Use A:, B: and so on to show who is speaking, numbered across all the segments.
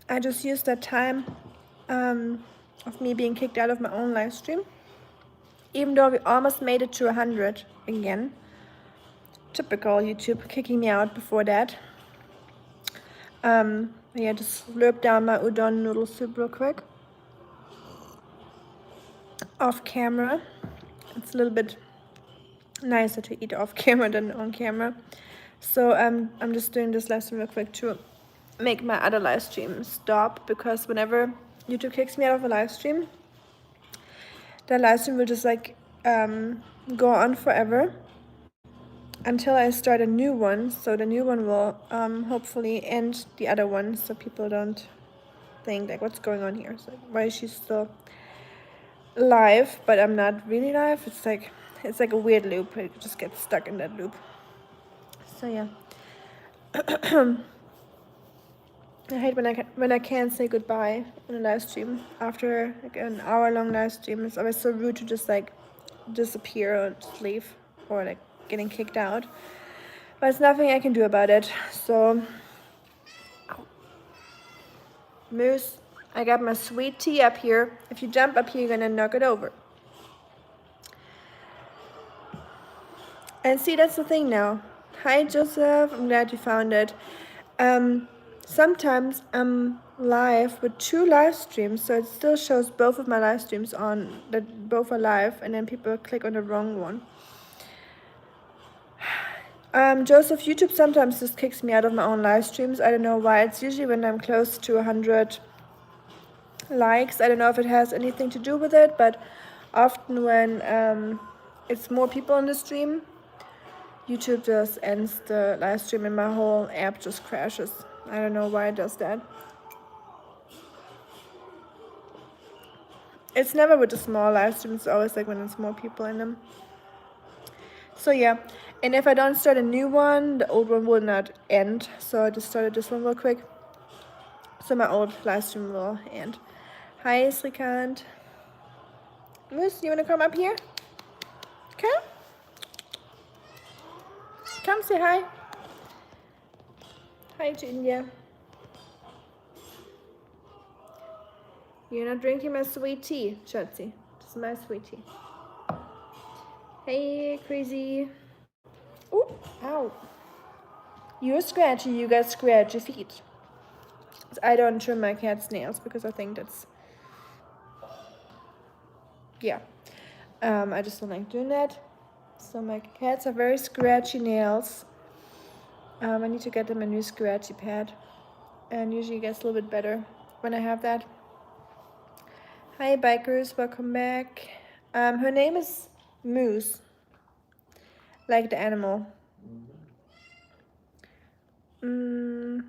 A: I just used that time of me being kicked out of my own live stream, even though we almost made it to 100 again. Typical YouTube, kicking me out before that. Yeah, just slurp down my udon noodle soup real quick. Off camera. It's a little bit nicer to eat off camera than on camera. So I'm just doing this lesson real quick to make my other live stream stop, because whenever YouTube kicks me out of a live stream, the live stream will just like go on forever until I start a new one. So the new one will hopefully end the other one, so people don't think like, what's going on here? So why is she still live but I'm not really live? It's like a weird loop. I just get stuck in that loop. So yeah. I hate when I can't say goodbye in a live stream after like an hour-long live stream. It's always so rude to just like disappear or just leave, or like getting kicked out. But there's nothing I can do about it. So, Moose, I got my sweet tea up here. If you jump up here, you're gonna knock it over. And see, that's the thing now. Hi, Joseph. I'm glad you found it. Sometimes I'm live with 2 live streams, so it still shows both of my live streams on, that both are live, and then people click on the wrong one. Joseph, YouTube sometimes just kicks me out of my own live streams. I don't know why. It's usually when I'm close to 100 likes. I don't know if it has anything to do with it, but often when it's more people on the stream, YouTube just ends the live stream and my whole app just crashes. I don't know why it does that. It's never with the small live streams, it's always like when there's more people in them. So yeah, and if I don't start a new one, the old one will not end. So I just started this one real quick. So my old live stream will end. Hi, Srikant. Moose, you wanna come up here? Come. Come say hi. Hi to India. You're not drinking my sweet tea, Shotzi. This is my sweet tea. Hey, crazy. Ooh, ow. You're scratchy, you got scratchy feet. I don't trim my cat's nails because I think that's, yeah. I just don't like doing that. So my cats have very scratchy nails. I need to get them a new scratchy pad. And usually it gets a little bit better when I have that. Hi bikers, welcome back. Her name is Moose, like the animal. I'm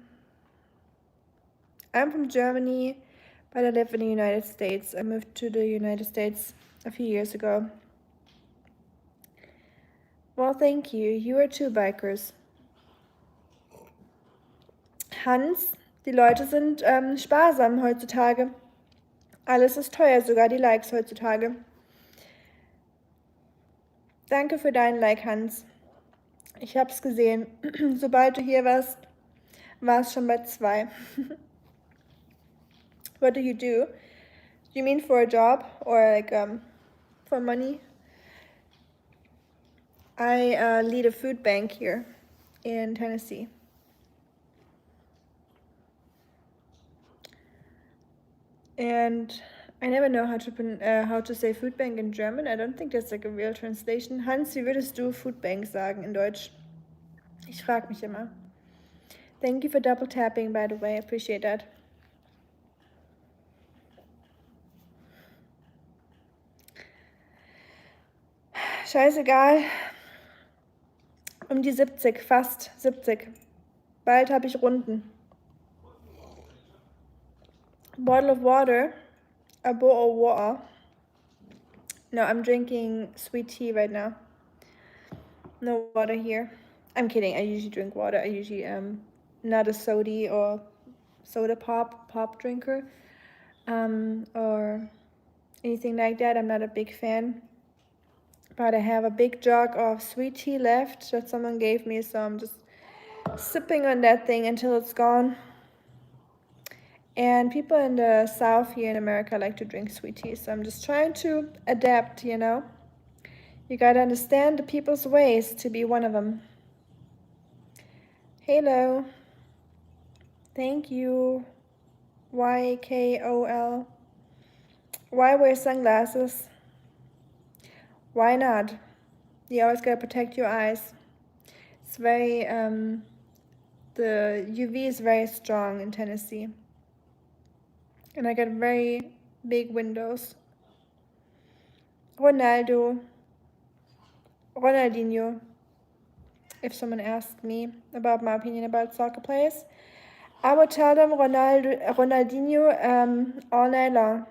A: from Germany, but I live in the United States. I moved to the United States a few years ago. Well, thank you. You are too, bikers. Hans, die Leute sind sparsam heutzutage. Alles ist teuer, sogar die Likes heutzutage. Danke für deinen Like, Hans. Ich hab's gesehen. Sobald du hier warst, war es schon bei 2. What do? You mean for a job or like for money? I lead a food bank here in Tennessee. And I never know how to say food bank in German. I don't think that's like a real translation. Hans, wie würdest du Food Bank sagen in Deutsch? Ich frage mich immer. Thank you for double tapping, by the way. I appreciate that. Scheißegal. Um die 70, fast 70. Bald habe ich Runden. Bottle of water. A bowl of water. No, I'm drinking sweet tea right now. No water here. I'm kidding. I usually drink water. I usually not a soda or soda pop drinker, or anything like that. I'm not a big fan. But I have a big jug of sweet tea left that someone gave me, so I'm just sipping on that thing until it's gone. And people in the South here in America like to drink sweet tea. So I'm just trying to adapt, you know. You gotta understand the people's ways to be one of them. Hello. Thank you. YKOL. Why wear sunglasses? Why not? You always gotta protect your eyes. It's very, the UV is very strong in Tennessee. And I got very big windows. Ronaldo. Ronaldinho. If someone asked me about my opinion about soccer players, I would tell them Ronaldinho all night long.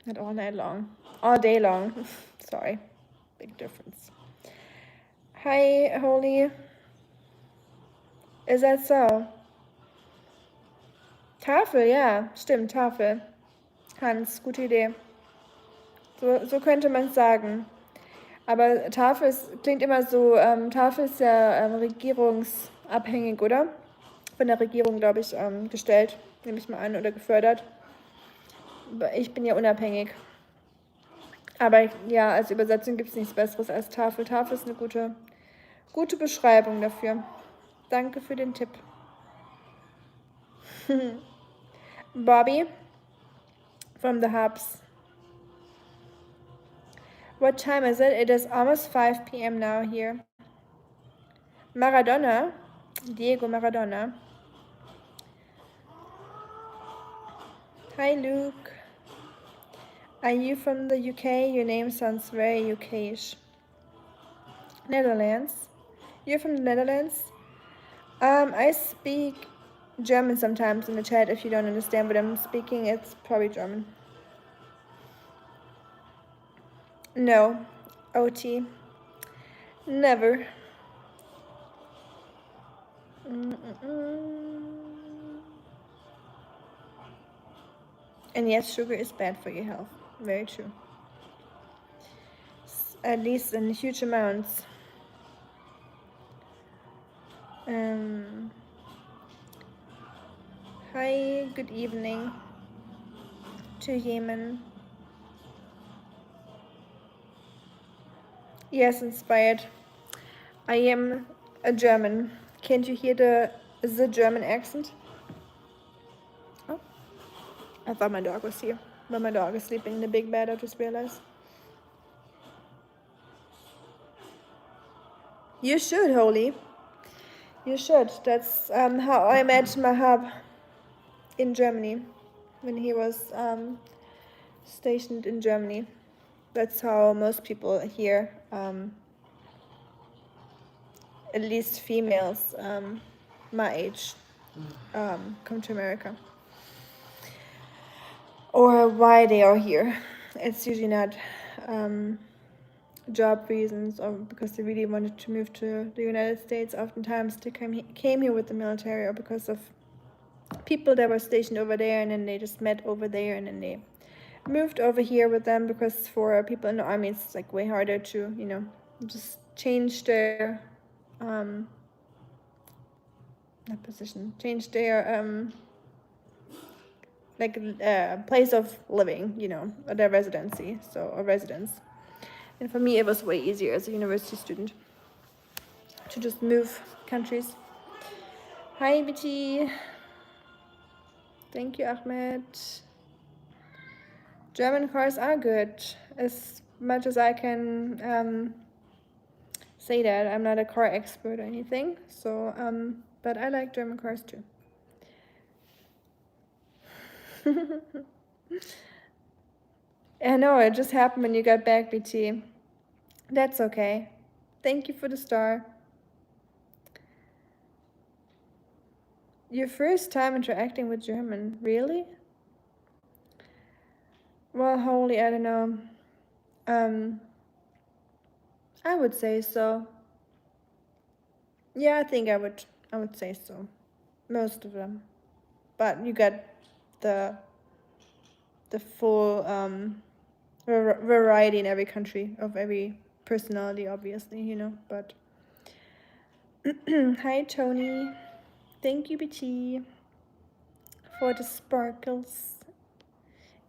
A: Not all night long. All day long. Sorry. Big difference. Hi, Holy. Is that so? Tafel, ja. Stimmt, Tafel. Hans, gute Idee. So könnte man es sagen. Aber klingt immer so, Tafel ist ja regierungsabhängig, oder? Von der Regierung, glaube ich, gestellt, nehme ich mal an, oder gefördert. Ich bin ja unabhängig. Aber ja, als Übersetzung gibt es nichts Besseres als Tafel. Tafel ist eine gute Beschreibung dafür. Danke für den Tipp. Bobby from the Hubs. What time is it? It is almost 5 p.m. now here. Maradona. Diego Maradona. Hi, Luke. Are you from the UK? Your name sounds very UK-ish. Netherlands. You're from the Netherlands? I speak German sometimes in the chat. If you don't understand what I'm speaking, it's probably German. No. OT. Never. And yes, sugar is bad for your health. Very true. At least in huge amounts. Hi, good evening to Yemen. Yes, inspired. I am a German. Can't you hear the German accent? Oh, I thought my dog was here, but my dog is sleeping in the big bed, I just realized. You should, Holy. You should. That's how I met Mahab in Germany when he was stationed in Germany. That's how most people here, at least females my age, come to America. Or why they are here. It's usually not job reasons or because they really wanted to move to the United States. Oftentimes they came here with the military or because of people that were stationed over there, and then they just met over there, and then they moved over here with them, because for people in the army it's like way harder to, you know, just change their place of living, you know, or their residency, so a residence. And for me it was way easier as a university student to just move countries. Hi BT. Thank you, Ahmed. German cars are good, as much as I can say that. I'm not a car expert or anything, so but I like German cars too. I know, it just happened when you got back, BT. That's okay. Thank you for the star. Your first time interacting with German, really? Well, Holy, I don't know. I would say so. Yeah, I think I would say so. Most of them. But you got the full variety in every country of every personality, obviously, you know, but hi Tony. Thank you, BT, for the sparkles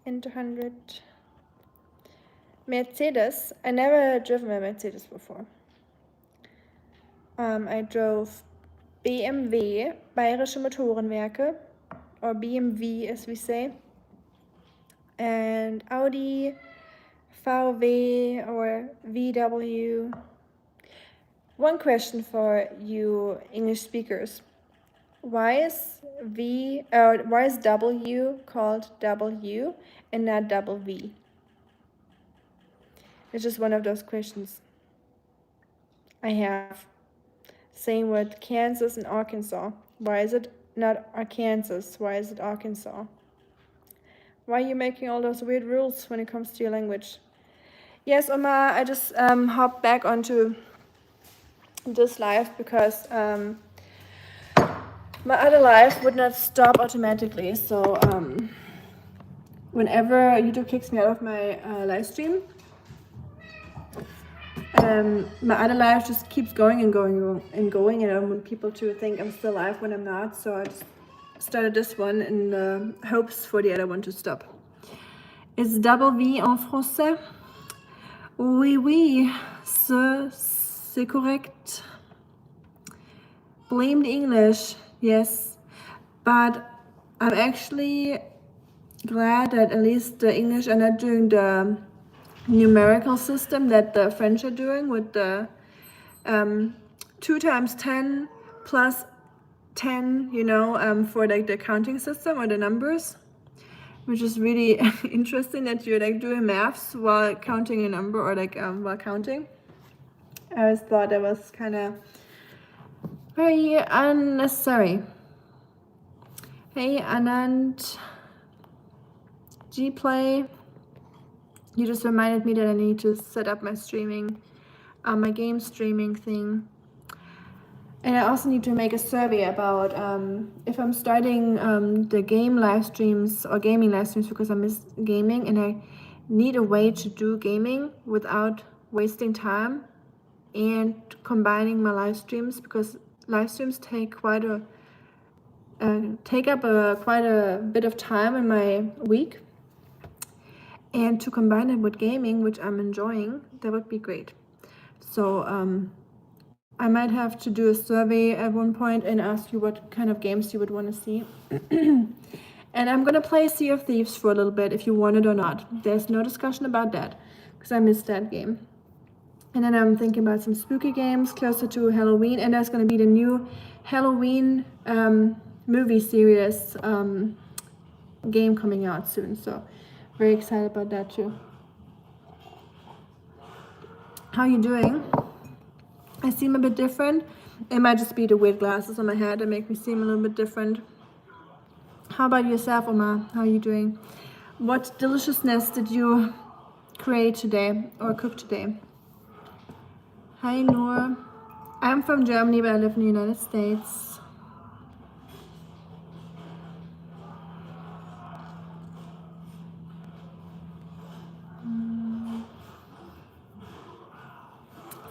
A: into 100. Mercedes. I never driven a Mercedes before. I drove BMW, Bayerische Motorenwerke, or BMW as we say, and Audi, VW or VW. One question for you English speakers. Why is W called W and not double V? It's just one of those questions I have. Same with Kansas and Arkansas. Why is it not Arkansas? Why is it Arkansas? Why are you making all those weird rules when it comes to your language? Yes, Omar, I just hopped back onto this live because my other live would not stop automatically. So whenever YouTube kicks me out of my live stream, my other live just keeps going and going and going, and I don't want people to think I'm still live when I'm not. So I just started this one in hopes for the other one to stop. Is double V en français? Oui, oui, c'est correct. Blame the English, yes, but I'm actually glad that at least the English are not doing the numerical system that the French are doing with the 2 times 10 plus 10, you know, for like the counting system or the numbers, which is really interesting that you're like doing maths while counting a number or like while counting. I always thought that was kind of very unnecessary. Hey Anand, Gplay, you just reminded me that I need to set up my streaming, my game streaming thing. And I also need to make a survey about if I'm starting the game live streams or gaming live streams because I miss gaming and I need a way to do gaming without wasting time and combining my live streams, because live streams take quite a quite a bit of time in my week, and to combine it with gaming, which I'm enjoying, that would be great. So I might have to do a survey at one point and ask you what kind of games you would want to see. And I'm gonna play Sea of Thieves for a little bit if you want it or not. There's no discussion about that because I missed that game. And then I'm thinking about some spooky games closer to Halloween, and there's gonna be the new Halloween movie series game coming out soon. So very excited about that too. How you doing? I seem a bit different. It might just be the weird glasses on my head that make me seem a little bit different. How about yourself, Omar? How are you doing? What deliciousness did you create today or cook today? Hi, Noor. I'm from Germany, but I live in the United States.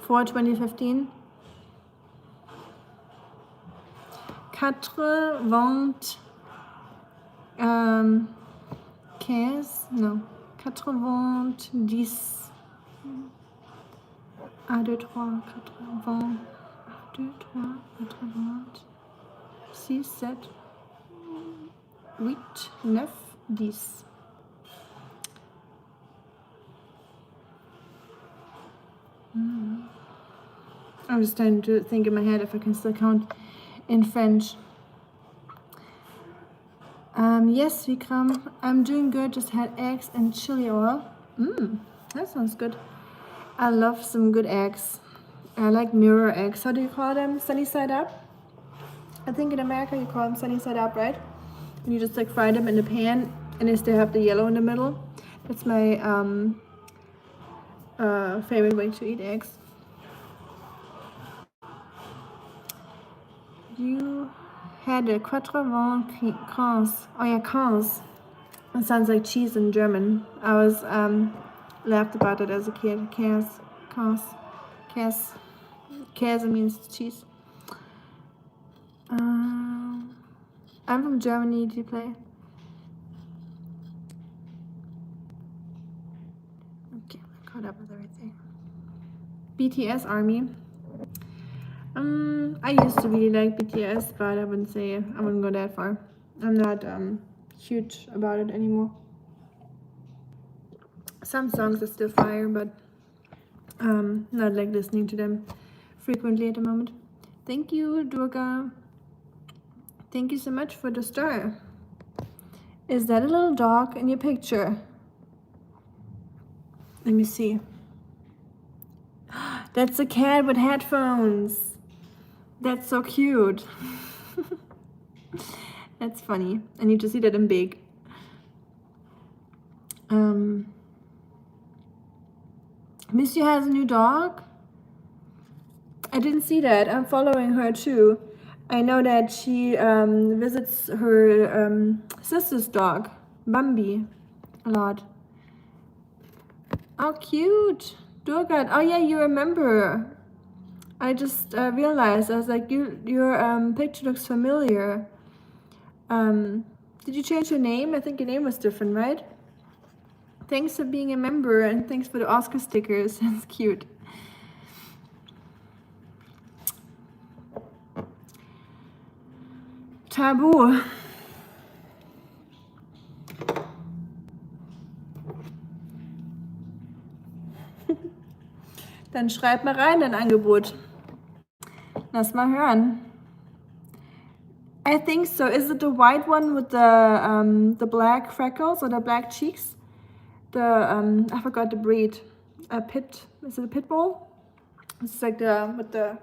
A: For 2015. 80 15 non 90 1 2 3 80 1 2 3 80 6 7 8 9 10. I'm just trying to think in my head if I can still count in French. Yes, Vikram, I'm doing good. Just had eggs and chili oil. That sounds good. I love some good eggs. I like mirror eggs. How do you call them? Sunny side up? I think in America you call them sunny side up, right? And you just like fry them in the pan, and they still have the yellow in the middle. That's my favorite way to eat eggs. You had a 80 crans. Oh yeah, crans. It sounds like cheese in German. I was laughed about it as a kid. Käse means cheese. I'm from Germany. Do you play? up with everything. BTS Army. I used to really like BTS, but I wouldn't go that far. I'm not huge about it anymore. Some songs are still fire, but not like listening to them frequently at the moment. Thank you, Durga. Thank you so much for the star. Is that a little dog in your picture? Let me see. That's a cat with headphones. That's so cute. That's funny. I need to see that in big. Missy has a new dog? I didn't see that. I'm following her too. I know that she visits her sister's dog, Bambi, a lot. Oh, cute. Durga. Oh yeah, you remember. I just realized. I was like, your picture looks familiar. Did you change your name? I think your name was different, right? Thanks for being a member and thanks for the Oscar stickers. That's cute. Tabu. Dann schreib mal rein dein Angebot. Lass mal hören. I think so. Is it the white one with the black freckles or the black cheeks? I forgot the breed. Is it a pit bull? It's like with the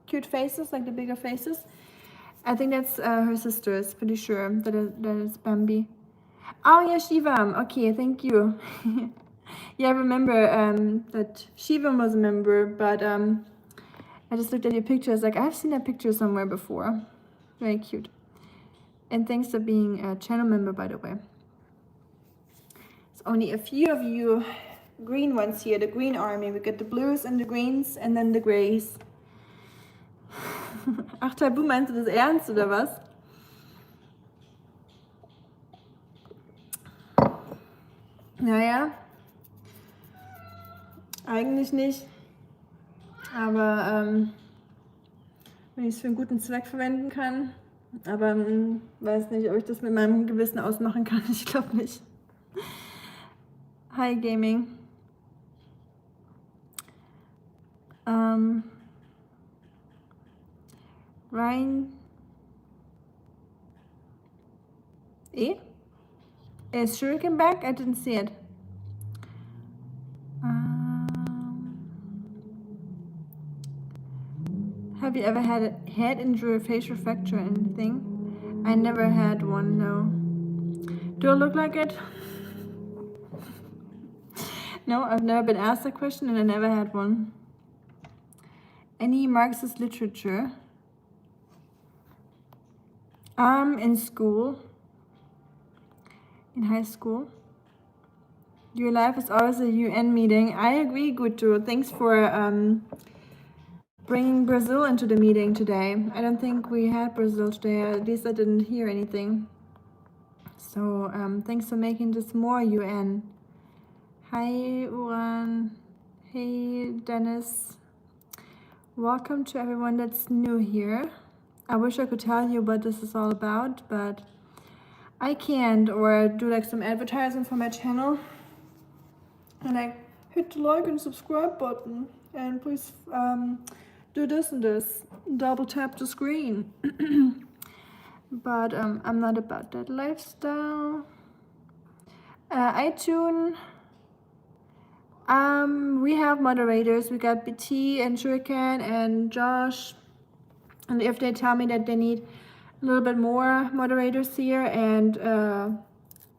A: cute faces, like the bigger faces. I think that's her sister's. Pretty sure that is Bambi. Oh yeah, Shivam. Okay, thank you. Yeah, I remember that Shivam was a member, but I just looked at your pictures. Like I've seen that picture somewhere before. Very cute. And thanks for being a channel member, by the way. It's only a few of you green ones here, the green army. We get the blues and the greens and then the grays. Ach, Tabu, meinst du das ernst oder was? Naja, eigentlich nicht. Aber wenn ich es für einen guten Zweck verwenden kann. Aber weiß nicht, ob ich das mit meinem Gewissen ausmachen kann. Ich glaube nicht. Hi, Gaming. Ryan. Is Shuriken back? I didn't see it. Have you ever had a head injury or facial fracture or anything? I never had one, no. Do I look like it? No, I've never been asked that question and I never had one. Any Marxist literature? In school. In high school. Your life is always a UN meeting. I agree, Guto. Thanks for bringing Brazil into the meeting today. I don't think we had Brazil today. At least I didn't hear anything. So thanks for making this more UN. Hi, Uran. Hey, Dennis. Welcome to everyone that's new here. I wish I could tell you what this is all about, but I can't, or do like some advertising for my channel. And like hit the like and subscribe button, and please do this and this. Double tap the screen. But I'm not about that lifestyle. iTunes. We have moderators. We got BT and Shuriken and Josh. And if they tell me that they need a little bit more moderators here, and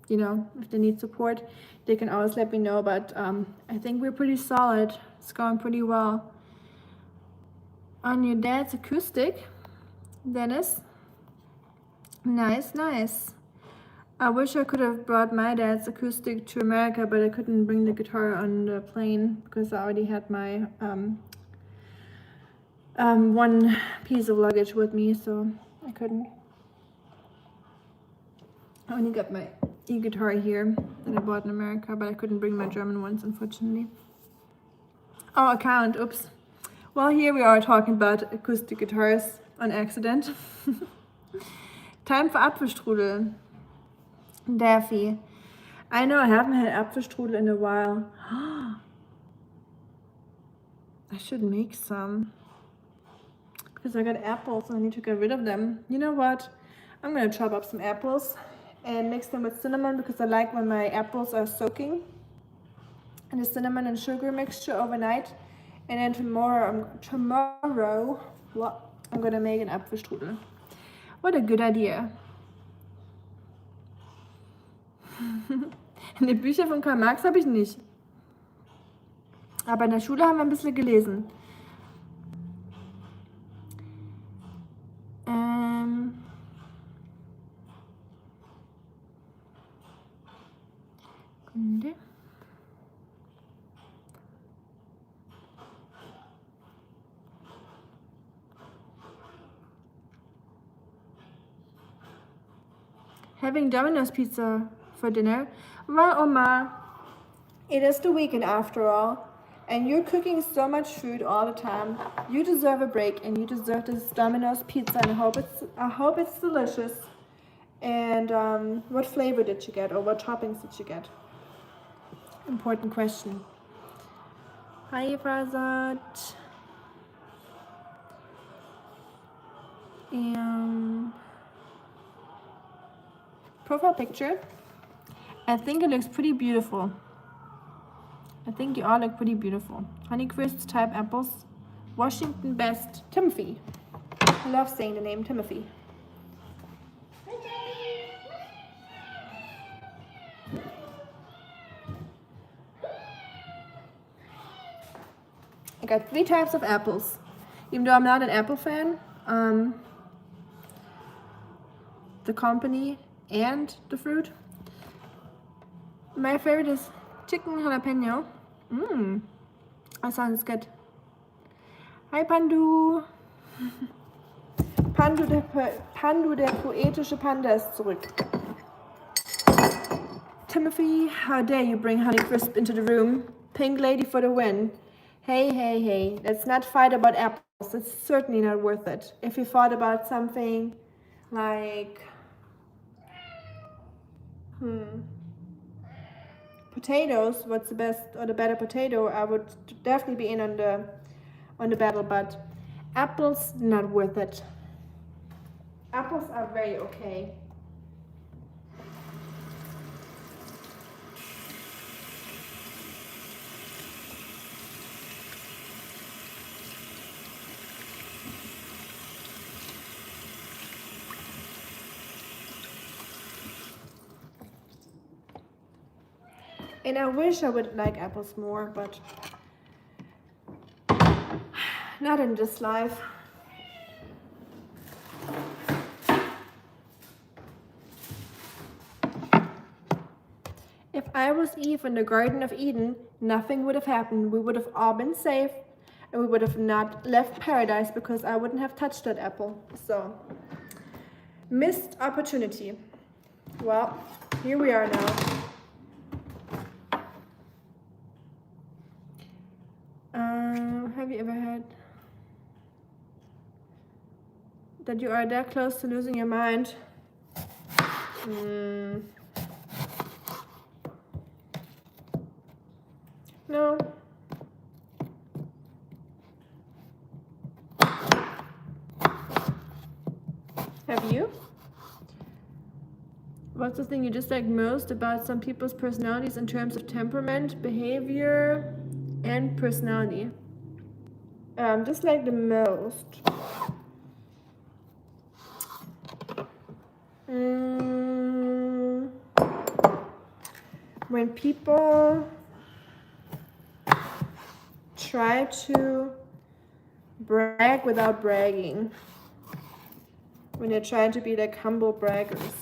A: you know, if they need support, they can always let me know. But I think we're pretty solid. It's going pretty well. On your dad's acoustic, Dennis. Nice, nice. I wish I could have brought my dad's acoustic to America, but I couldn't bring the guitar on the plane because I already had my one piece of luggage with me, so I couldn't. I only got my e-guitar here that I bought in America, but I couldn't bring my German ones, unfortunately. Oh, I can't. Oops. Well, here we are talking about acoustic guitars on accident. Time for Apfelstrudel. Daffy. I know I haven't had Apfelstrudel in a while. I should make some. Because I got apples and I need to get rid of them. You know what? I'm going to chop up some apples and mix them with cinnamon because I like when my apples are soaking in the cinnamon and sugar mixture overnight. And then tomorrow I'm going to make an Apfelstrudel. What a good idea. Die Bücher von Karl Marx habe ich nicht. Aber in der Schule haben wir ein bisschen gelesen. Kunde. Having Domino's pizza for dinner? Well, Omar, it is the weekend after all, and you're cooking so much food all the time. You deserve a break, and you deserve this Domino's pizza, and I hope it's delicious. And what flavor did you get, or what toppings did you get? Important question. Hi, Farzad. Profile picture. I think it looks pretty beautiful. I think you all look pretty beautiful. Honeycrisp type apples. Washington best. Timothy. I love saying the name Timothy. I got 3 types of apples. Even though I'm not an apple fan, the company and the fruit. My favorite is chicken jalapeno. That sounds good. Hi Pandu. Pandu, der poetische Panda ist zurück. Timothy, how dare you bring Honeycrisp into the room? Pink lady for the win. Hey, let's not fight about apples. It's certainly not worth it. If you thought about something like potatoes, what's the best or the better potato, I would definitely be in on the battle, but apples, not worth it. Apples are very okay. And I wish I would like apples more, but not in this life. If I was Eve in the Garden of Eden, nothing would have happened. We would have all been safe, and we would have not left paradise because I wouldn't have touched that apple. So, missed opportunity. Well, here we are now. Have you ever had that you are that close to losing your mind? No. Have you? What's the thing you dislike most about some people's personalities in terms of temperament, behavior, and personality? Dislike the most. When people try to brag without bragging. When they're trying to be like humble braggers.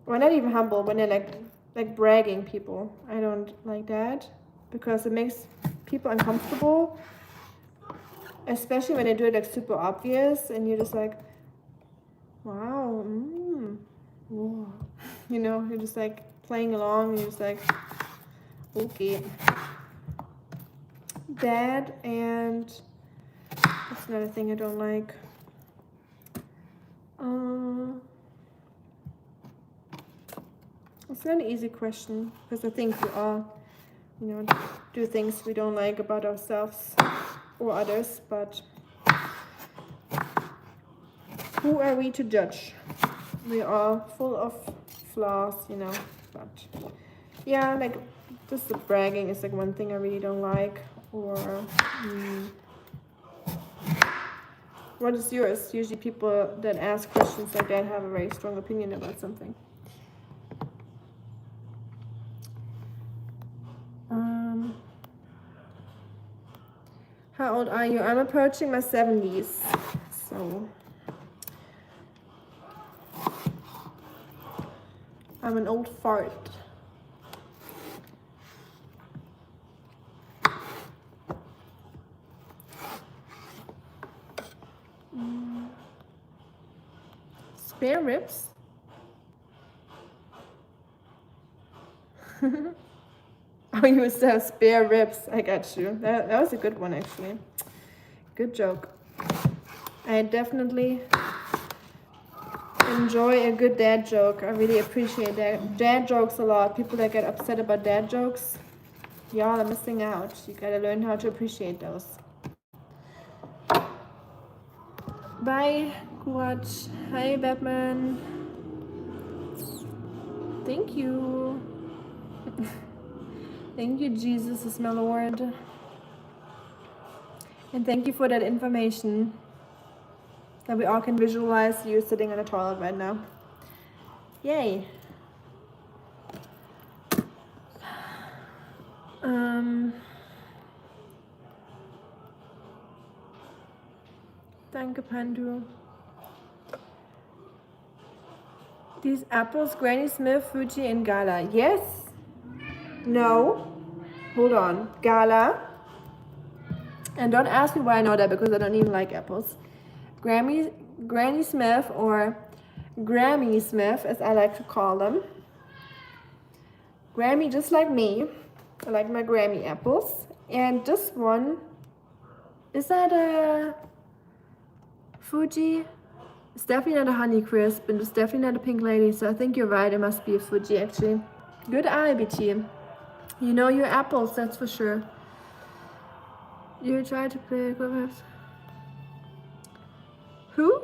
A: Or not even humble, when they're like bragging people. I don't like that because it makes people uncomfortable. Especially when they do it like super obvious and you're just like, wow, whoa. You know, you're just like playing along and you're just like, okay. That, and that's another thing I don't like. It's not an easy question because I think we all, you know, do things we don't like about ourselves or others, but who are we to judge? We are full of flaws, you know, but yeah, like just the bragging is like one thing I really don't like. Or what is yours? Usually people that ask questions like that have a very strong opinion about something. How old are you? I'm approaching my 70s, so I'm an old fart. Spare ribs? Oh, you used to have spare ribs. I got you. That was a good one, actually. Good joke. I definitely enjoy a good dad joke. I really appreciate that. Dad jokes a lot. People that get upset about dad jokes, y'all are missing out. You gotta learn how to appreciate those. Bye, Kuwatch. Hi, Batman. Thank you. Thank you, Jesus is my Lord. And thank you for that information. That we all can visualize you sitting on a toilet right now. Yay. Danke, Pandu. These apples, Granny Smith, Fuji, and Gala. Yes. No. Hold on. Gala. And don't ask me why I know that because I don't even like apples. Granny Smith, or Grammy Smith, as I like to call them. Grammy, just like me. I like my Grammy apples. And this one, is that a Fuji? It's definitely not a Honey Crisp, and it's definitely not a Pink Lady, so I think you're right, it must be a Fuji, actually. Good eye, BT. You know your apples, that's for sure. You try to pick perhaps. Who?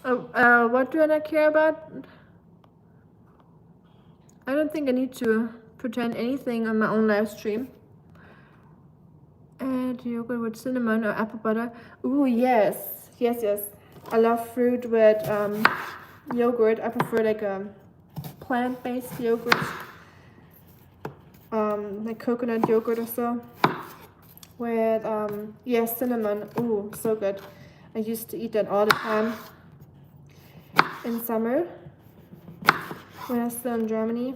A: What do I not care about? I don't think I need to pretend anything on my own live stream. Add yogurt with cinnamon or apple butter. Ooh, yes. Yes, yes. I love fruit with yogurt. I prefer like a plant-based yogurt. Like coconut yogurt or so. With, yeah, cinnamon. Ooh, so good. I used to eat that all the time in summer when I was still in Germany.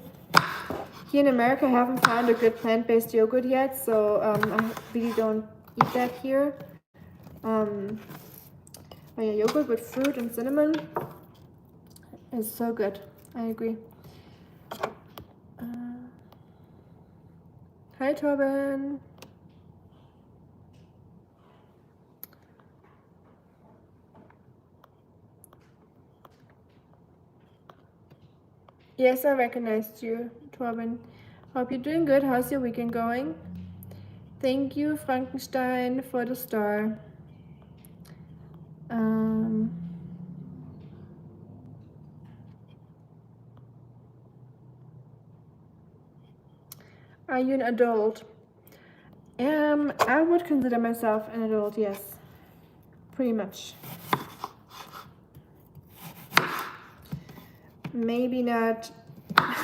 A: Here in America, I haven't found a good plant-based yogurt yet, so I really don't eat that here. But yeah, yogurt with fruit and cinnamon is so good. I agree. Hi, Torben. Yes, I recognized you, Torben. Hope you're doing good. How's your weekend going? Thank you, Frankenstein, for the star. Are you an adult? I would consider myself an adult, yes. Pretty much. Maybe not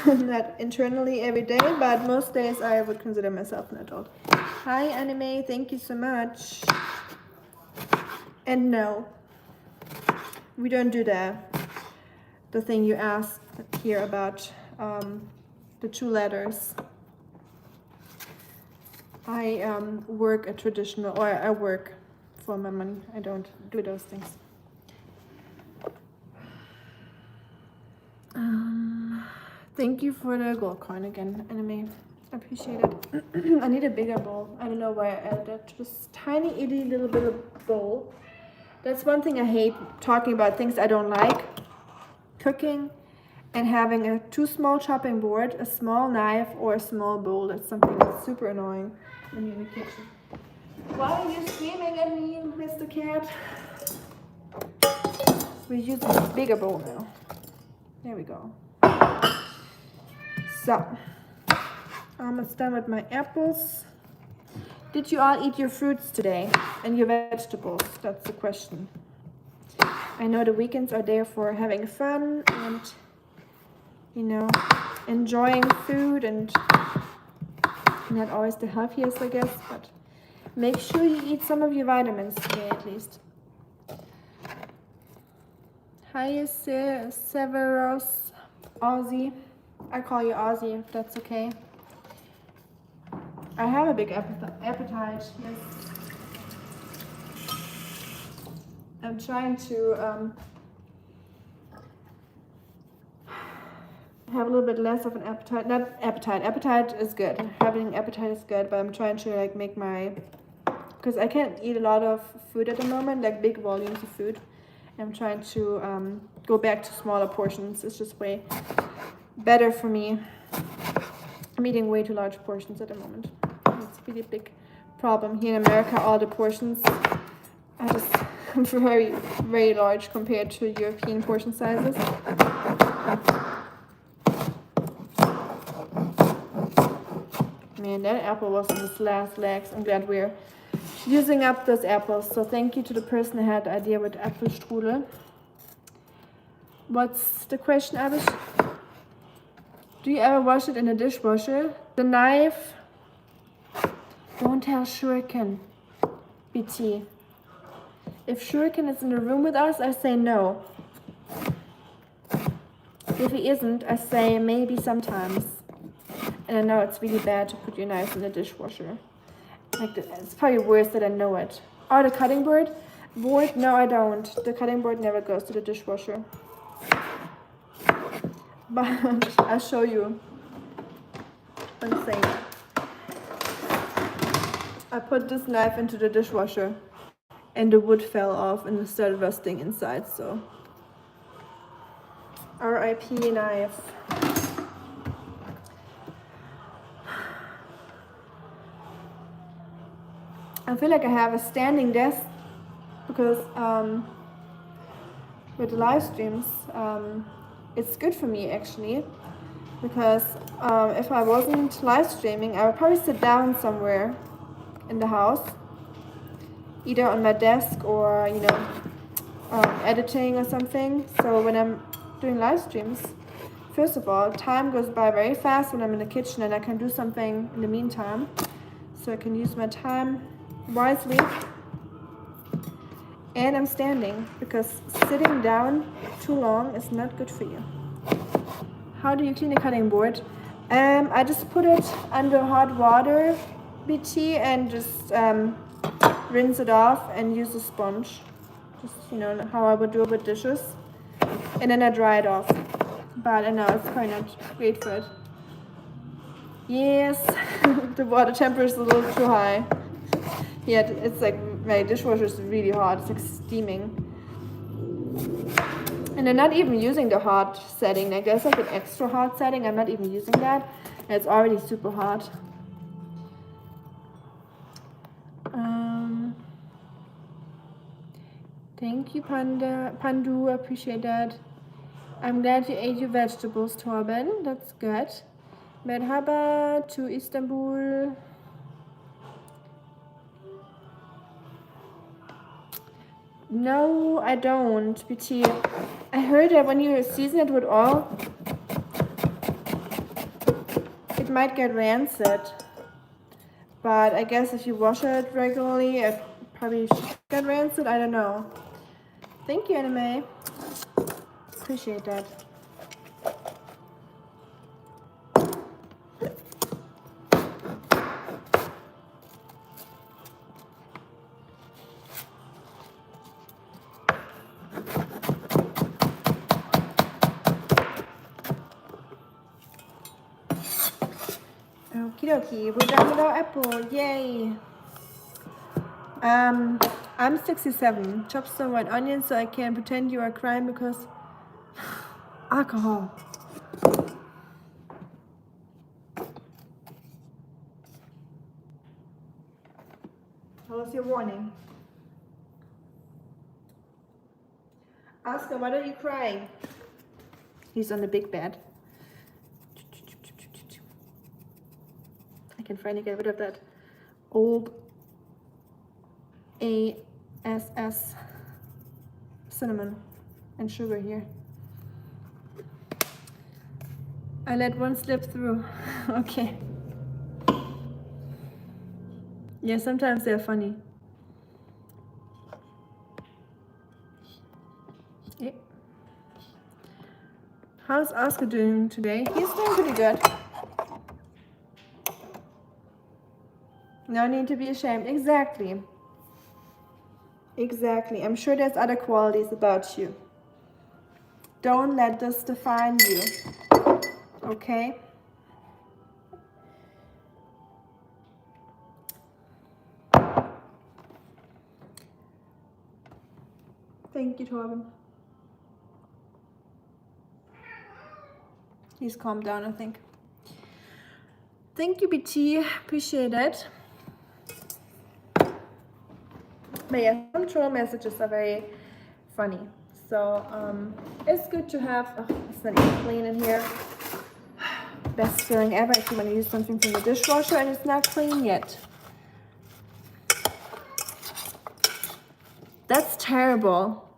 A: not internally every day, but most days I would consider myself an adult. Hi, Anime, thank you so much. And no, we don't do the thing you asked here about the 2 letters. I work a traditional, or I work for my money. I don't do those things. Thank you for the gold coin again, Anime. I appreciate it. I need a bigger bowl. I don't know why I added that to this tiny itty little bit of bowl. That's one thing I hate, talking about things I don't like. Cooking and having a too small chopping board, a small knife, or a small bowl. That's something that's super annoying when you're in the kitchen. Why are you screaming at me, Mr. Cat? We're using a bigger bowl now. There we go. So, almost done with my apples. Did you all eat your fruits today and your vegetables? That's the question. I know the weekends are there for having fun and, you know, enjoying food, and not always the healthiest, I guess, but make sure you eat some of your vitamins today at least. Hi, Severus, Aussie. I call you Aussie if that's okay. I have a big appetite, yes. I'm trying to have a little bit less of an appetite. Not appetite. Appetite is good. Having appetite is good, but I'm trying to like make my, because I can't eat a lot of food at the moment, like big volumes of food. I'm trying to go back to smaller portions. It's just way better for me. I'm eating way too large portions at the moment. It's a really big problem here in America. All the portions are just very, very large compared to European portion sizes. Man, that apple was in its last legs. I'm glad we're using up those apples. So thank you to the person who had the idea with Apfelstrudel. What's the question, Abish? Do you ever wash it in a dishwasher? The knife? Don't tell Shuriken, BT. If Shuriken is in the room with us, I say no. If he isn't, I say maybe sometimes. And I know it's really bad to put your knife in the dishwasher. Like it's probably worse that I know it. Oh, the cutting board? No, I don't. The cutting board never goes to the dishwasher. But I'll show you. One thing. I put this knife into the dishwasher and the wood fell off and it started rusting inside, so RIP knife. I feel like I have a standing desk because with the live streams, it's good for me actually, because if I wasn't live streaming, I would probably sit down somewhere in the house, either on my desk or, you know, editing or something. So when I'm doing live streams, first of all, time goes by very fast when I'm in the kitchen and I can do something in the meantime. So I can use my time wisely. And I'm standing because sitting down too long is not good for you. How do you clean a cutting board? I just put it under hot water, BT, and just rinse it off and use a sponge. Just, you know, how I would do it with dishes. And then I dry it off. But I know it's probably not great for it. Yes, the water temperature is a little too high. Yeah, it's like my dishwasher is really hot. It's like steaming. And I'm not even using the hot setting. Like there's like an extra hot setting. I'm not even using that. And it's already super hot. Thank you, Pandu. I appreciate that. I'm glad you ate your vegetables, Torben. That's good. Merhaba to Istanbul. No, I don't, BT. I heard that when you season it with oil, it might get rancid. But I guess if you wash it regularly, it probably should get rancid. I don't know. Thank you, Anime. Appreciate that. Okie dokie, we're done with our apple. Yay. I'm 67. Chop some white onions so I can pretend you are crying because alcohol. What was your warning? Oscar, why are you crying? He's on the big bed. I can finally get rid of that old ASS cinnamon and sugar here. I let one slip through. Okay. Yeah, sometimes they're funny. Yeah. How's Oscar doing today? He's doing pretty good. No need to be ashamed. Exactly. Exactly. I'm sure there's other qualities about you. Don't let this define you. Okay? Thank you, Torben. He's calmed down, I think. Thank you, BT. Appreciate it. But yeah, some troll messages are very funny. So it's good to have. Oh, it's not even clean in here. Best feeling ever if you want to use something from the dishwasher and it's not clean yet. That's terrible.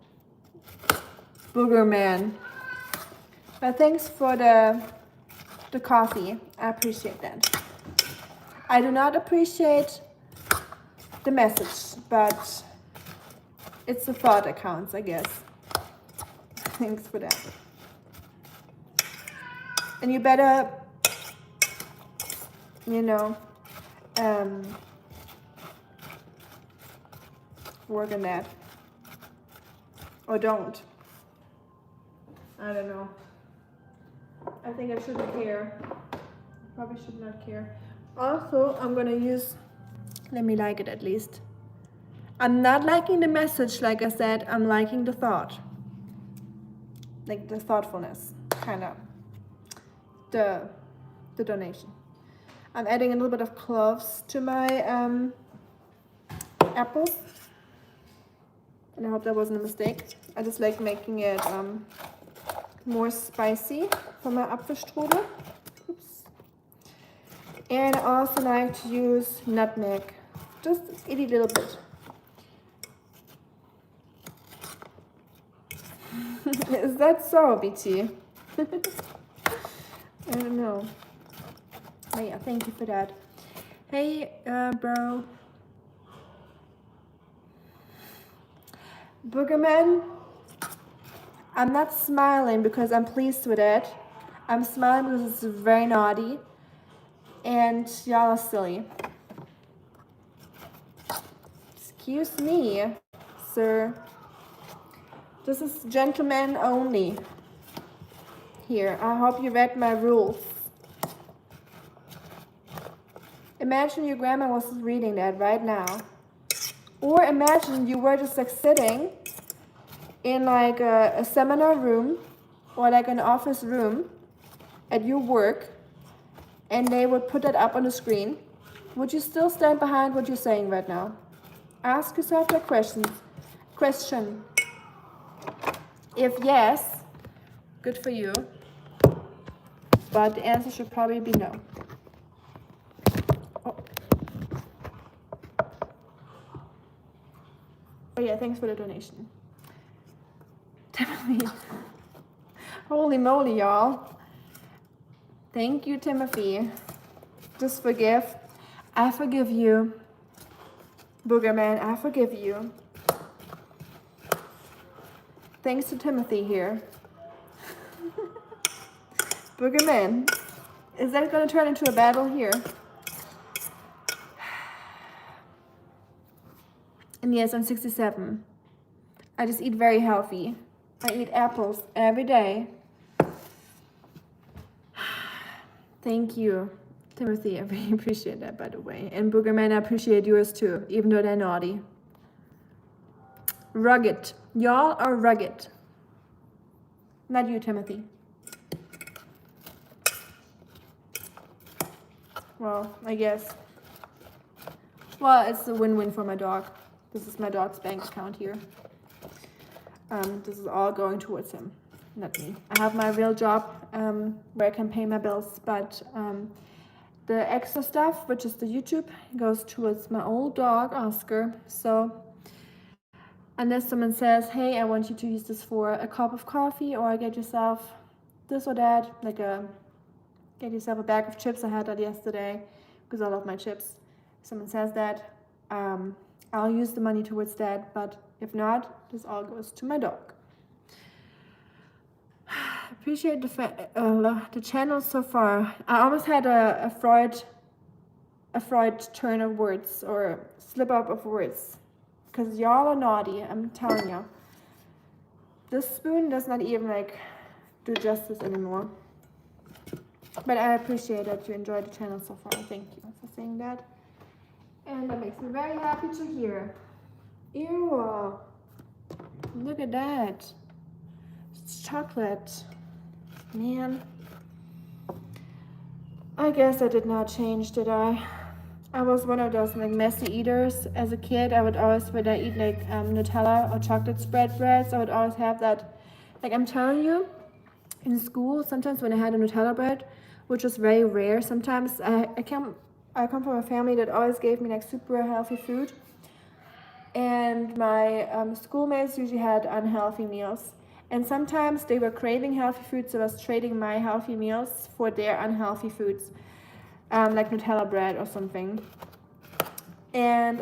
A: Booger man. But thanks for the coffee. I appreciate that. I do not appreciate the message, but it's the thought that counts, I guess. Thanks for that. And you better, you know, work on that. Or don't. I don't know. I think I shouldn't care. Probably should not care. Also, I'm gonna use, let me like it at least. I'm not liking the message, like I said, I'm liking the thought. Like the thoughtfulness, kind of. The donation. I'm adding a little bit of cloves to my apples. And I hope that wasn't a mistake. I just like making it more spicy for my Apfelstrudel. Oops. And I also like to use nutmeg, just a itty little bit. Is that so, BT? I don't know. Oh yeah, thank you for that. Hey, bro. Boogerman, I'm not smiling because I'm pleased with it. I'm smiling because it's very naughty. And y'all are silly. Excuse me, sir. This is gentlemen only. Here, I hope you read my rules. Imagine your grandma was reading that right now. Or imagine you were just like sitting in like a seminar room or like an office room at your work and they would put that up on the screen. Would you still stand behind what you're saying right now? Ask yourself that question. If yes, good for you. But the answer should probably be no. Oh yeah, thanks for the donation. Timothy. Holy moly, y'all. Thank you, Timothy. Just forgive. I forgive you. Boogerman, I forgive you. Thanks to Timothy here. Boogerman, is that going to turn into a battle here? And yes, I'm 67. I just eat very healthy. I eat apples every day. Thank you. Timothy, I really appreciate that, by the way. And Boogerman, I appreciate yours too, even though they're naughty. Rugged. Y'all are rugged. Not you, Timothy. Well, I guess. Well, it's a win-win for my dog. This is my dog's bank account here. This is all going towards him, not me. I have my real job where I can pay my bills, but the extra stuff, which is the YouTube, goes towards my old dog, Oscar. So unless someone says, hey, I want you to use this for a cup of coffee, or get yourself this or that, like get yourself a bag of chips. I had that yesterday because I love my chips. Someone says that, I'll use the money towards that, but if not, this all goes to my dog. Appreciate the channel so far. I almost had a Freud turn of words, or slip up of words, because y'all are naughty, I'm telling you. This spoon does not even like do justice anymore. But I appreciate that you enjoyed the channel so far. Thank you for saying that. And that makes me very happy to hear. Ew. Look at that. It's chocolate. Man. I guess I did not change, did I? I was one of those like messy eaters as a kid. I would always, when I eat like Nutella or chocolate spread breads, I would always have that. Like, I'm telling you, in school, sometimes when I had a Nutella bread, which was very rare, sometimes I come from a family that always gave me like super healthy food. And my schoolmates usually had unhealthy meals. And sometimes they were craving healthy foods, so I was trading my healthy meals for their unhealthy foods, like Nutella bread or something. And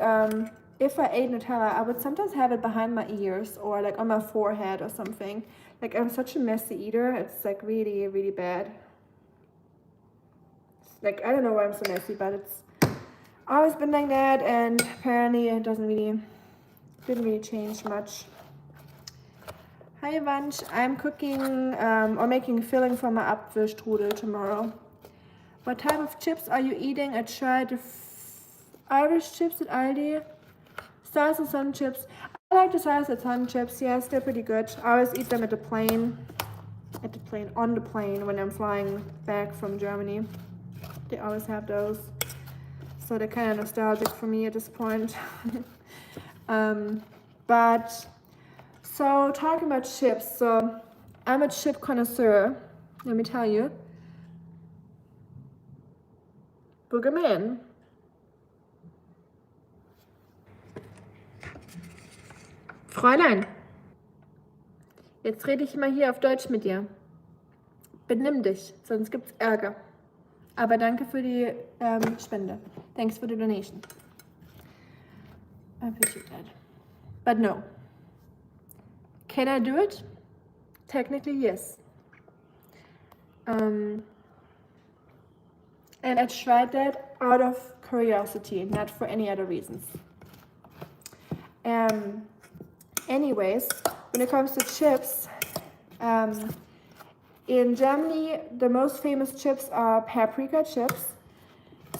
A: if I ate Nutella, I would sometimes have it behind my ears or like on my forehead or something. Like, I'm such a messy eater, it's like really, really bad. Like, I don't know why I'm so messy, but it's always been like that, and apparently it didn't really change much. Hi Vanch, I'm cooking or making filling for my Apfelstrudel tomorrow. What type of chips are you eating? I tried the Irish chips at Aldi. Salsa sun chips. I like the salsa sun chips. Yes, they're pretty good. I always eat them on the plane when I'm flying back from Germany. They always have those. So they're kind of nostalgic for me at this point. But so talking about chips, so I'm a chip connoisseur, let me tell you. Boogerman. Fräulein, jetzt rede ich mal hier auf Deutsch mit dir. Benimm dich, sonst gibt's Ärger. Aber danke für die Spende. Thanks for the donation. I appreciate that. But no. Can I do it? Technically, yes. And I tried that out of curiosity, not for any other reasons. Anyways, when it comes to chips, in Germany, the most famous chips are paprika chips.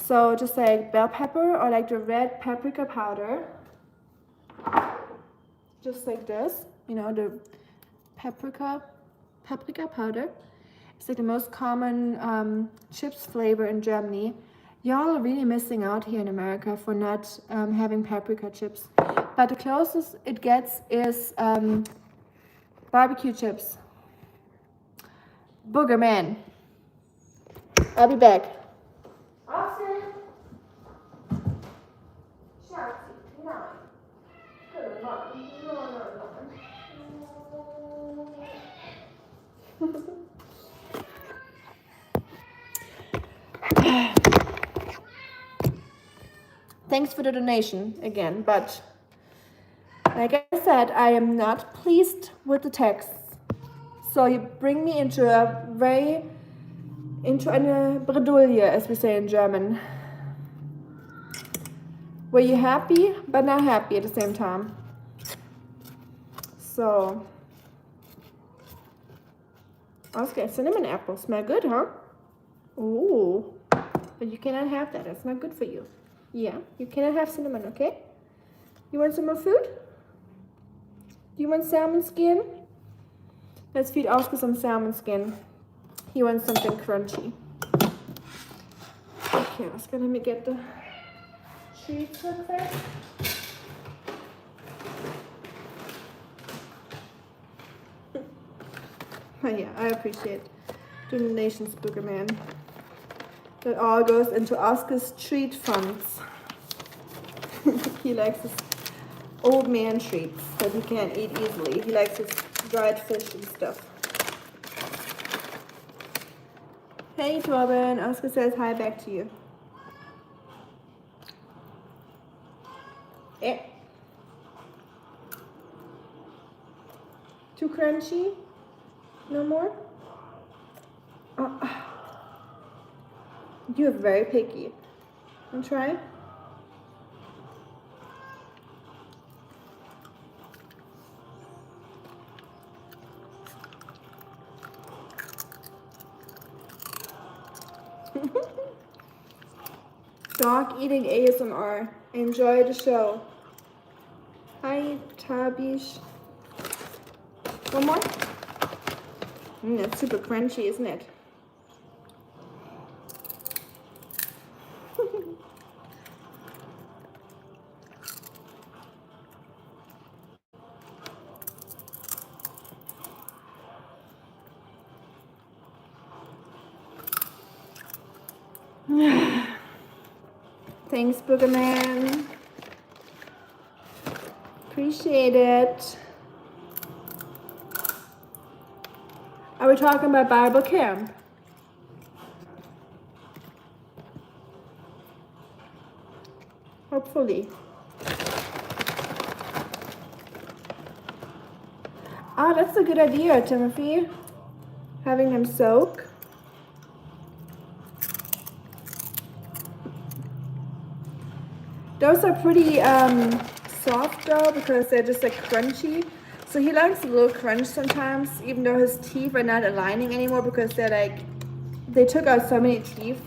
A: So just like bell pepper or like the red paprika powder. Just like this, you know, the paprika powder. It's like the most common chips flavor in Germany. Y'all are really missing out here in America for not having paprika chips. But the closest it gets is barbecue chips. Boogerman. I'll be back. Austin. Shouty. No. Good morning. Thanks for the donation again, but like I said, I am not pleased with the text. So you bring me into eine Bredouille, as we say in German. Were you happy, but not happy at the same time? So, okay, cinnamon apples smell good, huh? Ooh. But you cannot have that. That's not good for you. Yeah, you cannot have cinnamon, okay? You want some more food? Do you want salmon skin? Let's feed Oscar some salmon skin. He wants something crunchy. Okay, Oscar, let me get the treats real quick. Oh yeah, I appreciate donations, Booger Man. That all goes into Oscar's treat funds. He likes his old man treats that he can't eat easily. He likes his dried fish and stuff. Hey Torben, Oscar says hi back to you. Eh. Too crunchy? No more? You're very picky. Want to try? Dog eating ASMR. Enjoy the show. Hi, Tabish. One more? That's super crunchy, isn't it? Thanks, Boogerman. Appreciate it. Are we talking about Bible camp? Hopefully. Ah, that's a good idea, Timothy. Having them soak. Those are pretty soft though, because they're just like crunchy. So he likes a little crunch sometimes, even though his teeth are not aligning anymore, because they're like, they took out so many teeth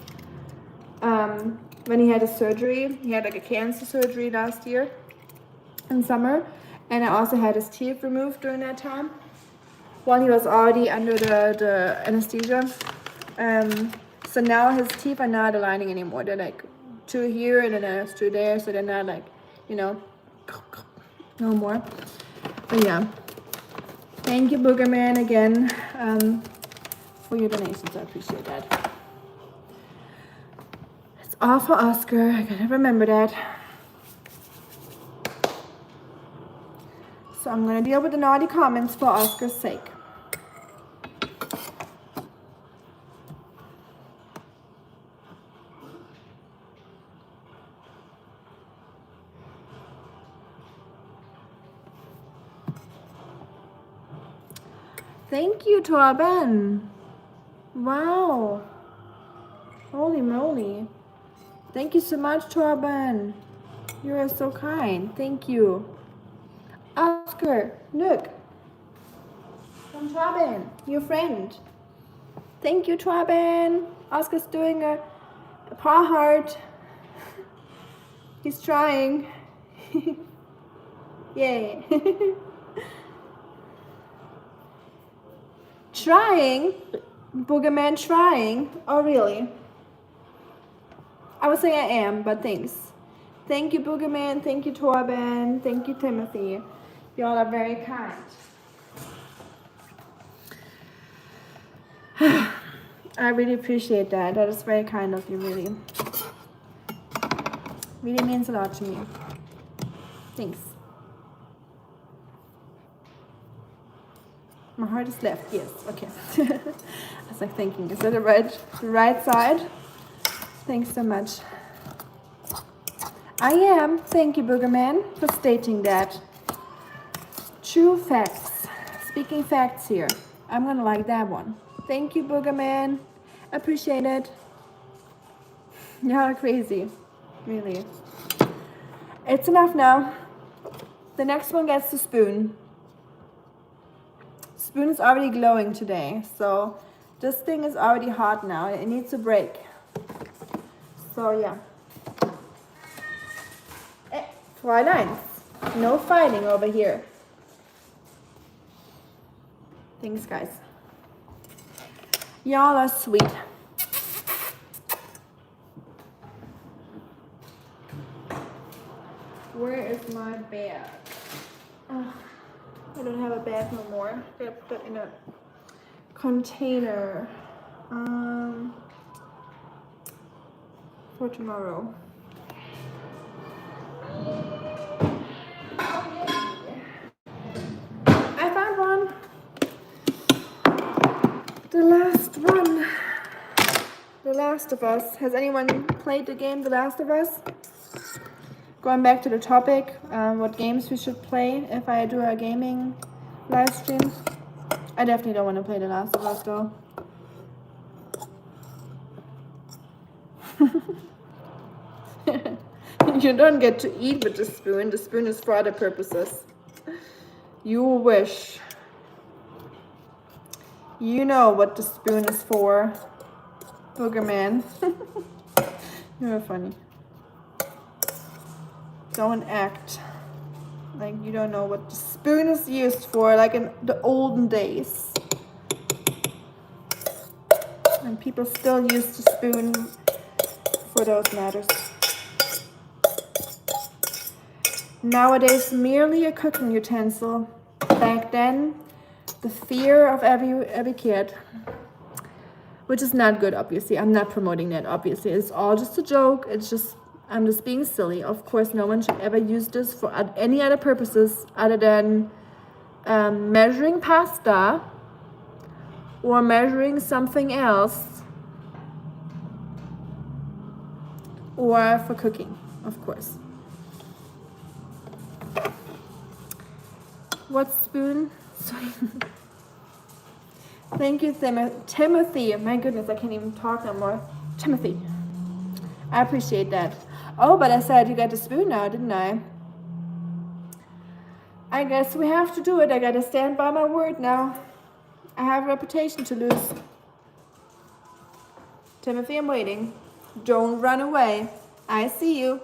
A: when he had his surgery. He had like a cancer surgery last year in summer, and I also had his teeth removed during that time while he was already under the anesthesia. So now his teeth are not aligning anymore. They're like two here and then there's two there, so they're not like, you know, no more. But yeah, thank you, Boogerman, again for your donations. I appreciate that. It's all for Oscar. I gotta remember that. So I'm gonna deal with the naughty comments for Oscar's sake. Thank you, Torben. Wow. Holy moly. Thank you so much, Torben. You are so kind. Thank you. Oscar, look. From Torben, your friend. Thank you, Torben. Oscar's doing a paw heart. He's trying. Yay. Trying? Boogerman trying? Oh, really? I would say I am, but thanks. Thank you, Boogerman. Thank you, Torben. Thank you, Timothy. You all are very kind. I really appreciate that. That is very kind of you, really. Really means a lot to me. Thanks. My heart is left, yes, okay. I was like thinking, is that the right side? Thanks so much. I am. Thank you, Boogerman, for stating that. True facts. Speaking facts here. I'm gonna like that one. Thank you, Boogerman. Appreciate it. Y'all are crazy. Really. It's enough now. The next one gets the spoon. Spoon is already glowing today, so this thing is already hot now. It needs a break. So yeah. Fräuleins, no fighting over here. Thanks, guys. Y'all are sweet. Where is my bag? Oh, I don't have a bag no more. I gotta put that in a container for tomorrow. I found one. The last one. The Last of Us. Has anyone played the game The Last of Us? Going back to the topic, what games we should play if I do a gaming live stream. I definitely don't want to play The Last of Us though. You don't get to eat with the spoon. The spoon is for other purposes. You wish. You know what the spoon is for, Boogerman. You're funny. Don't act like you don't know what the spoon is used for, like in the olden days. And people still use the spoon for those matters. Nowadays, merely a cooking utensil. Back then, the fear of every kid. Which is not good, obviously. I'm not promoting that, obviously. It's all just a joke. I'm just being silly. Of course, no one should ever use this for any other purposes other than measuring pasta or measuring something else, or for cooking, of course. What spoon? Thank you, Timothy. My goodness, I can't even talk no more. Timothy. I appreciate that. Oh, but I said you got the spoon now, didn't I? I guess we have to do it. I gotta stand by my word now. I have a reputation to lose. Timothy, I'm waiting. Don't run away. I see you.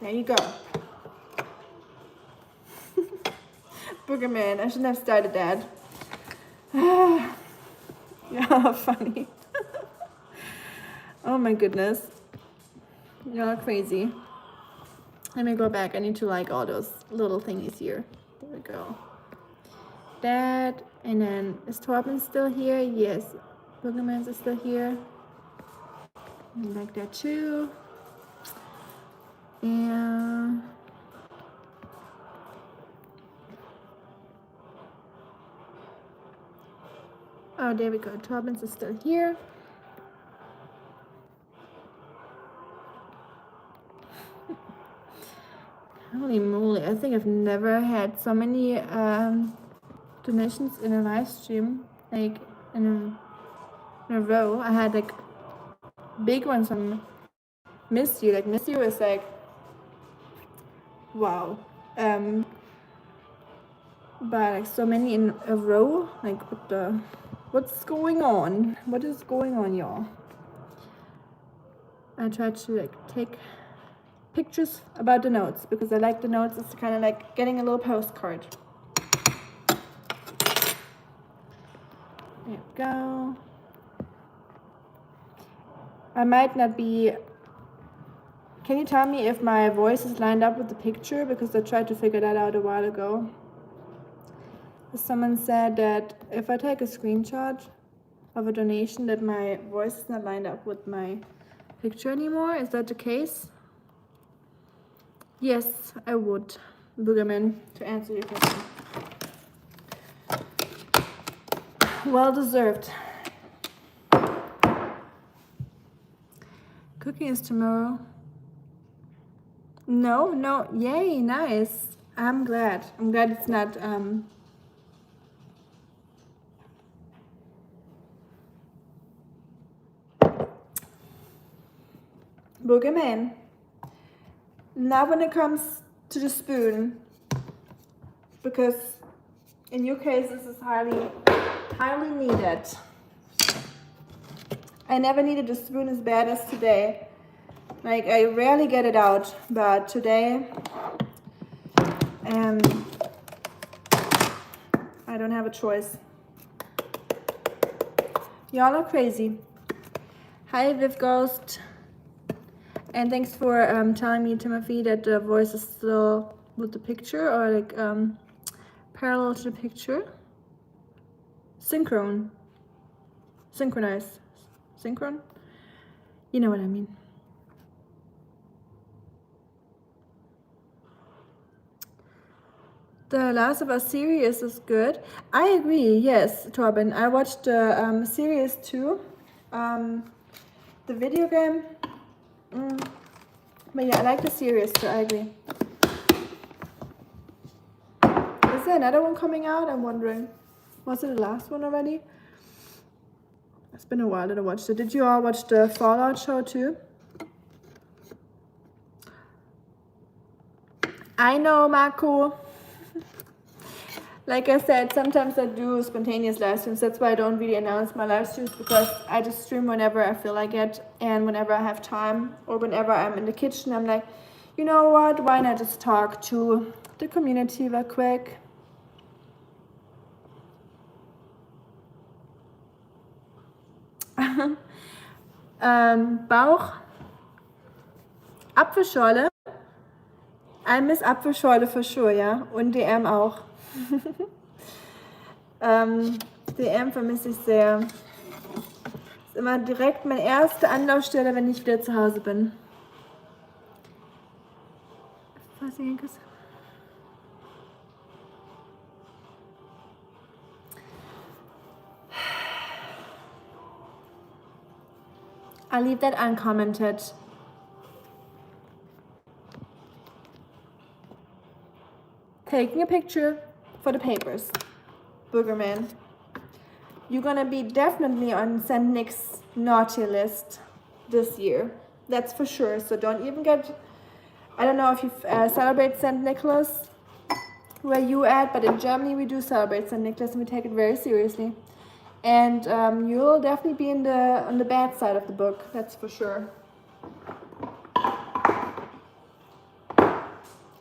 A: There you go. Boogerman, I shouldn't have started that. Yeah, funny. Oh my goodness. Y'all are crazy. Let me go back. I need to like all those little thingies here. There we go. That, and then is Torben still here? Yes. Boogerman's is still here. I like that too. And oh, there we go. Torben's is still here. Holy moly, I think I've never had so many donations in a live stream, like in a row. I had like big ones from Miss You. Like Miss You is like, wow. But like so many in a row, like what's going on? What is going on, y'all? I tried to like take pictures about the notes because I like the notes. It's kind of like getting a little postcard. There we go. I might not be. Can you tell me if my voice is lined up with the picture? Because I tried to figure that out a while ago. Someone said that if I take a screenshot of a donation that my voice is not lined up with my picture anymore. Is that the case? Yes, I would, Boogerman, to answer your question. Well deserved. Cooking is tomorrow. No, yay, nice. I'm glad it's not Boogerman. Now when it comes to the spoon, because in your case this is highly needed. I never needed a spoon as bad as today. Like, I rarely get it out, but today, I don't have a choice. Y'all are crazy. Hi, Viv Ghost. And thanks for telling me, Timothy, that the voice is still with the picture, or like parallel to the picture. Synchronized. Synchron? You know what I mean. The Last of Us series is good. I agree, yes, Torben. I watched the series too. The video game. But yeah, I like the series too, I agree. Is there another one coming out? I'm wondering. Was it the last one already? It's been a while that I watched it. Did you all watch the Fallout show too? I know, Marco. Like I said, sometimes I do spontaneous live streams. That's why I don't really announce my live streams, because I just stream whenever I feel like it and whenever I have time, or whenever I'm in the kitchen. I'm like, you know what? Why not just talk to the community real quick? Bauch. Apfelschorle. I miss Apfelschorle for sure, ja. Und DM auch. DM vermisse ich sehr. Ist immer direkt meine erste Anlaufstelle, wenn ich wieder zu Hause bin. I'll leave that uncommented. Taking a picture for the papers. Boogerman. You're gonna be definitely on St. Nick's naughty list this year. That's for sure. So don't even get... I don't know if you celebrate St. Nicholas where you at, but in Germany we do celebrate St. Nicholas and we take it very seriously. And you'll definitely be on the bad side of the book, that's for sure.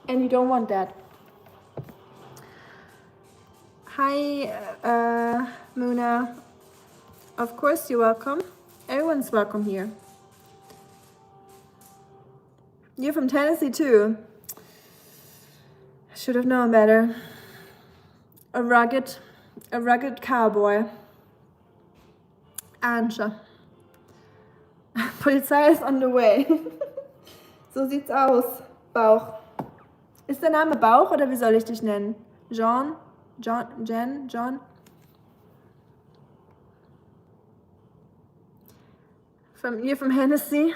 A: And you don't want that. Hi, Muna. Of course you're welcome. Everyone's welcome here. You're from Tennessee too. I should have known better. A rugged cowboy. Anja. Polizei is on the way. So sieht's aus. Bauch. Ist der Name Bauch oder wie soll ich dich nennen? John? John? You're from Hennessy?